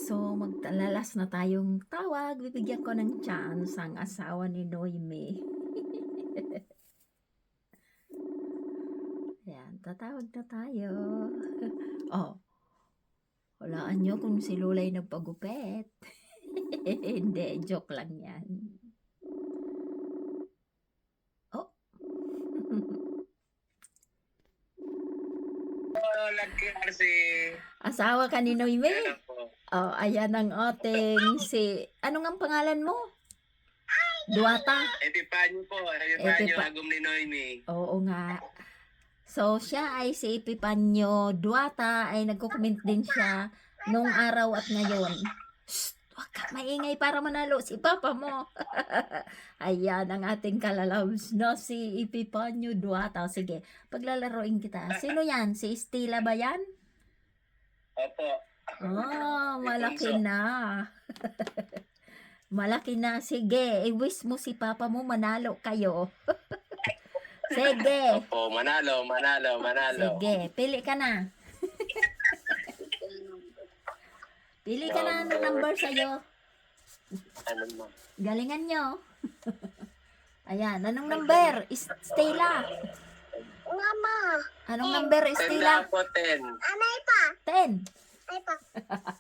So, maglalas na tayong tawag. Bibigyan ko ng chance ang asawa ni Noemi. Ayan, tatawag na tayo. Oh, walaan nyo kung si Lulay nagpagupit. Hindi, joke lang yan. Oh. Asawa ka ni Noemi? Oh, ayan ang ating ano nga pangalan mo? Duwata. Epipanyo po. Epipanyo, agom ni Noemi. Oo nga. So, siya ay si Epipanyo Duwata ay nagko-comment din siya nung araw at ngayon. Shh! Wag ka maingay para manalo si papa mo. Ayan ang ating kalalabs na si Epipanyo Duwata. Sige, paglalaroin kita. Sino yan? Si Estela ba yan? Opo. Oh, malaki na. Malaki na. Sige, i-wish mo si papa mo manalo kayo. Sige. Opo, manalo. Sige, pili ka na. Pili ka na ng number sa'yo. Ano mo? Galingan nyo. Ayan, anong number? Stella. Mama. Anong number, 10 Stella? na po, 10. Anay pa. 10. Ay pa.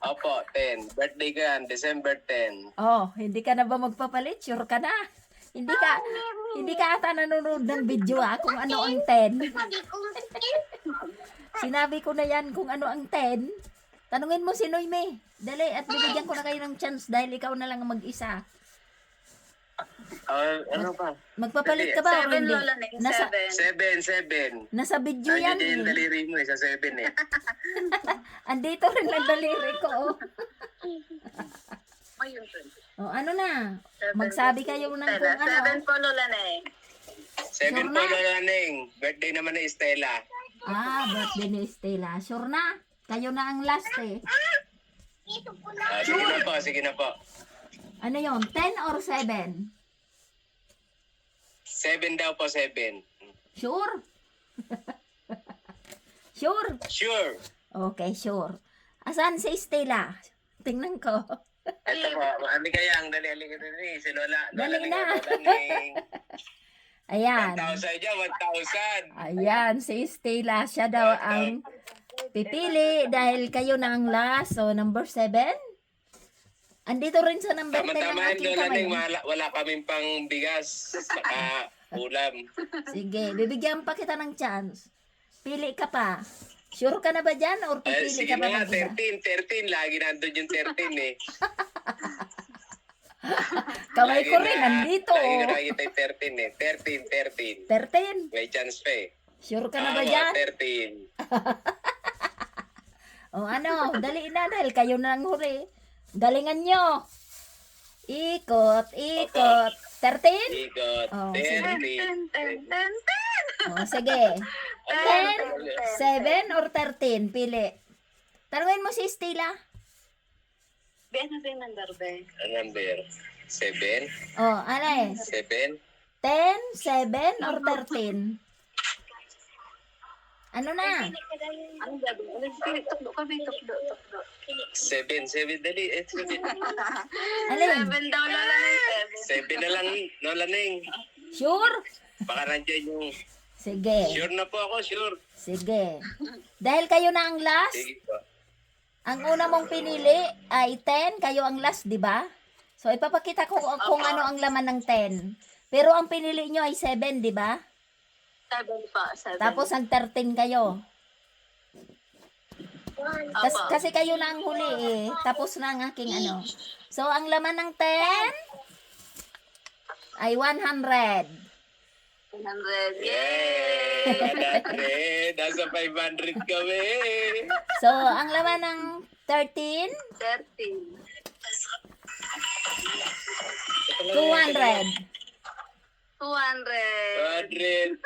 Opo, 10. Birthday ko yan, December 10. Oh, hindi ka na ba magpapalit? Sure ka na? Hindi ka ata nanonood ng video kung ano ang 10. Sabi ko, Sinabi ko na yan kung ano ang 10. Tanungin mo si Noemi. Dali, at bibigyan ko na kayo ng chance dahil ikaw na lang ang mag-isa. Ano pa? Magpapalit ka ba o 7 hindi? lola na yung Nasa, 7. nasa video yan Nandiyan yung eh. daliri mo sa 7 eh. Andito rin ang daliri ko. Oh. Ayun. Oh, ano na? Magsabi kayo ng kung ano. 7 po lola na eh. 7 Sure po na? Lola Neng. Birthday naman ni Estela. Birthday ni Stella. Sure na? Kayo na ang last eh. ito po na. Sige na po. Ano yon? 10 or 7? 7 daw po, 7. Sure? Sure? Sure. Okay, sure. Asan si Stella? Tingnan ko. Ito po, ano kaya ang dali ka dali? Si Lola. Dali Lola na. Neng. Ayan. 1,000 dyan, 1,000. Ayan, si Stella. Siya daw ang pipili dahil kayo na ang last. So, number 7. Andito rin sa number 10 ang Tama-tama yun, aking Lola Neng. kamay. Wala kaming pang bigas. Saka ulam. Sige, bibigyan pa kita ng chance. Pili ka pa. Sure ka na ba dyan? Or pipili Sige ka ba na nga, ng iba? 13. Lagi nandun yung 13 eh. Kamay Lagi ko rin, nandito. Lagi Oh. na nakikita yung 13 eh. 13. 13. May chance pa eh. Sure ka na ba dyan? 13. O ano, dali na dahil kayo na ang huli. Galingan nyo. Ikot. 13? Ikot. Oh, 13. 10. O, sige. 10, 7, or 13? Pili. Tanungin mo si Stella. Biyan na yung number, be. Ang number? 7? O, ano eh? 7? 10, 7, or 13? Ano na? Ang gabi. Tukdo kami, tukdo. 7 dali. 7. Alin? 7 daw lola na yung 7 na lang, Lola Neng. Sure? Baka nandiyan yung... Sige. Sure na po ako, sure. Sige. Dahil kayo na ang last, Sige po. ang una mong pinili ay 10, kayo ang last, di ba? So, ipapakita ko kung ano ang laman ng 10. Pero ang pinili nyo ay 7, di ba? 7 po, 7. Tapos ang 13 kayo. Opo. Kasi kayo na ang huli eh. Tapos na ang aking ano. So, ang laman ng 10 ay 100. 100. Yay! 100! Nasa 500 kami. So, ang laman ng 13, 13. 200. 200. 100.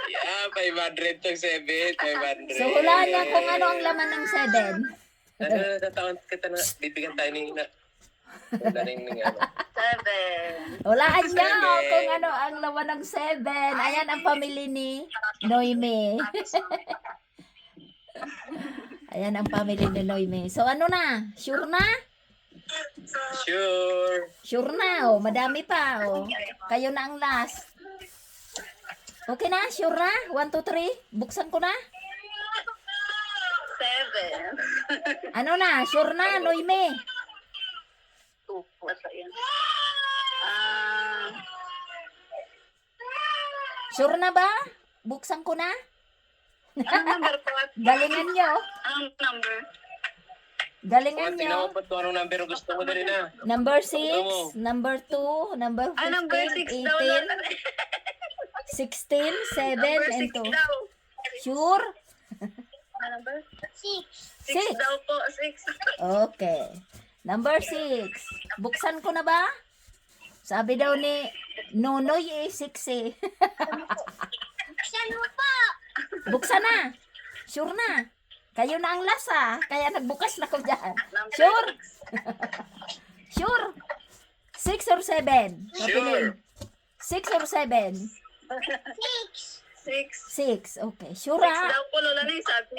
500 tong 7. 500. So, hulaan niya kung ano ang laman ng 7. Nataon kita na. Bibigyan tayo ni na. Wala rin ng ano. 7. Hulaan niya Seven. kung ano ang laman ng 7. Ayan ang pamilya ni Noemi. Ayan ang pamilya ni Noemi. So, ano na? Sure na? Sure. Sure na, oh. Madami pa, oh. Kayo na ang last. Okay na? Sure na? 1, 2, 3? Buksan ko na? 7. Ano na? Sure na, Noime? 2. Basta yan. Sure na ba? Buksan ko na? Anong number po? Galingan nyo. Anong number? Galingan Tingnan nyo. mo po kung anong number ang gusto mo dali na. Number 6, number 2, number 15, Number 6 daw. 18, 16, 7, Number and 6 2. daw. Sure? Number? 6. 6 Six. daw po. 6. Okay. Number 6. Buksan ko na ba? Sabi daw ni Nonoy 6 eh. Buksan mo po. Buksan na. Sure na. Kayo na ang lasa. Kaya nagbukas na ko dyan. Number Sure? 6. Sure? 6 or 7? Sure. 6 or 7? 6. 6. 6. Okay. Sure 6 ah. daw po, Lola na sabi,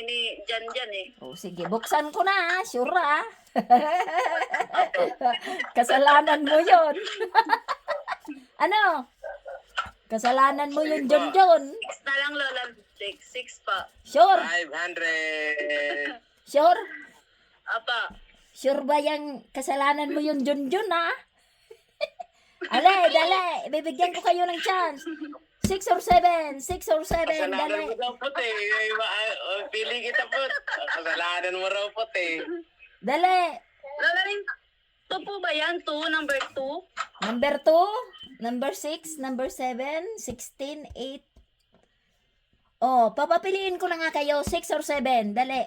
ni Jan eh. Oh, sige, buksan ko na. Sure ah. Kasalanan mo yon. Ano? Kasalanan mo yun, John John. 6 na lang, Lola. 6 pa. Sure? 500. Sure? Apa. Sure ba yung kasalanan mo yun, John John ah? Ale, dali. Bibigyan ko kayo ng chance. 6 or 7? 6 or 7? Kasalanan Dali. mo daw po pili kita po. Kasalanan mo raw po Dali. Lola rin, 2 po ba yan? 2, number 2? Number 2, number 6, number 7, 16, 8. Oh, papapiliin ko na nga kayo, 6 or 7. Dali.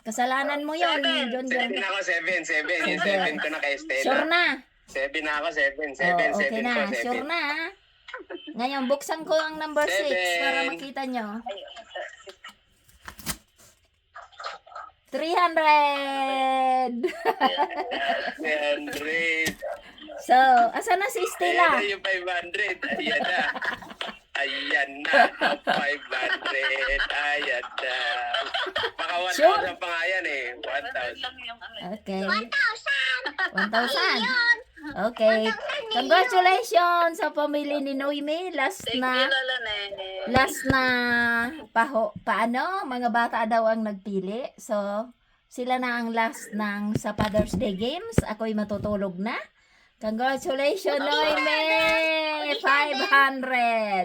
Kasalanan mo yun, Seven. John John. 7 ako, 7. Yung 7 ko na kay Stella. Sure na. 7 na ako, 7. Oh, okay 7 na. po, 7. Sure na. Ngayon, buksan ko ang number 6 para Seven. makita nyo. 300! 300. So, asa na si Ayan Stella? na yung 500. Ayan na. Ayan na. Ang 500. Ayan na. Baka 1,000 Sure. pa nga yan eh. 1,000. lang yung Okay. 1,000. 1,000. Okay. Congratulations sa pamilya ni Noemi. Thank you, Lola Nene. Last na paano? Mga bata daw ang nagpili. So, sila na ang last ng sa Father's Day Games. Ako'y matutulog na. Congratulations, Noemi! 500!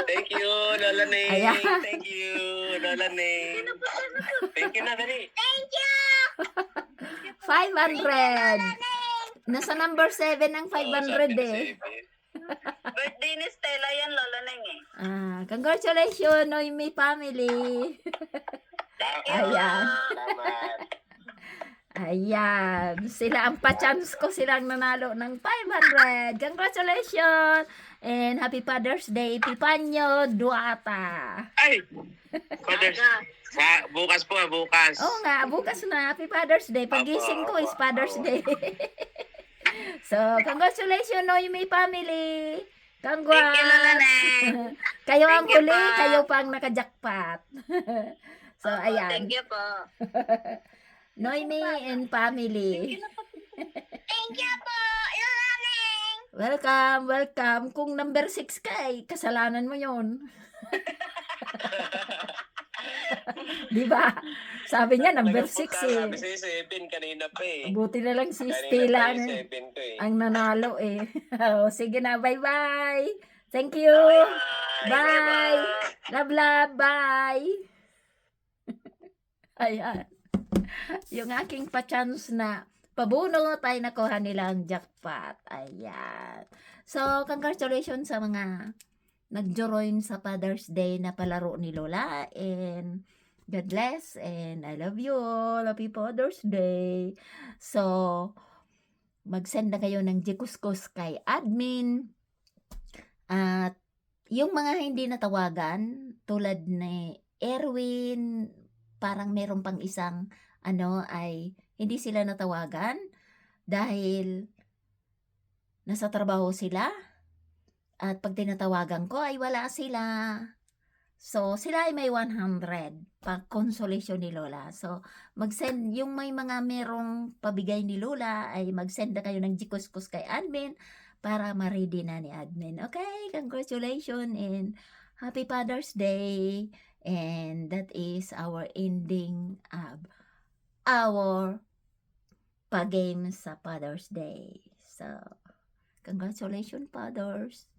Thank you, Lola Ning. Ayan. Thank you, Lola Ning. Thank you na, dali. 500! Nasa number 7 ang 500 eh. Birthday ni Stella yan, Lola Neng eh. Congratulations, Noemi family! Ayan. Salamat. Ayan. Sila ang pa-chance ko silang nanalo ng 500. Congratulations! And happy Father's Day, Pipanyo Duata. Ay! Father's bukas po, bukas. Oo nga, bukas na. Happy Father's Day. Pagising ko is Father's Day. So, congratulations, Noemi family. Thank you, Lola Congrats. Neng. Kayo ang Thank you huli, pa. kayo pang nakajakpat. So, ayan. Thank you po. Noemi and family. Thank you po. Ilaling. Welcome, welcome. Kung number 6 ka, eh, kasalanan mo yon. Di ba? Sabi niya, number 6 Sabi eh. si 7 kanina pa eh. Buti na lang si Kanina Stella pa yung 7 ko eh. ang nanalo eh. Oh, sige na, bye-bye. Thank you. Bye. Love, love. Bye. Ayan. Yung aking pa-chance na pabunot ay nakuha nila ang jackpot. Ayan. So, congratulations sa mga nag-join sa Father's Day na palaro ni Lola. And God bless. And I love you all. Happy Father's Day. So, mag-send na kayo ng jikuskus kay admin. At yung mga hindi natawagan, tulad ni Erwin, parang meron pang isang ay hindi sila natawagan dahil nasa trabaho sila at pag tinatawagan ko ay wala sila. So, sila ay may 100 pang consolation ni Lola. So, mag-send, yung may mga merong pabigay ni Lola, ay mag-send na kayo ng Gcash kay admin para ma-ready na ni admin. Okay, congratulations and Happy Father's Day. And that is our ending of our pa-game sa Father's Day. So, congratulations, fathers.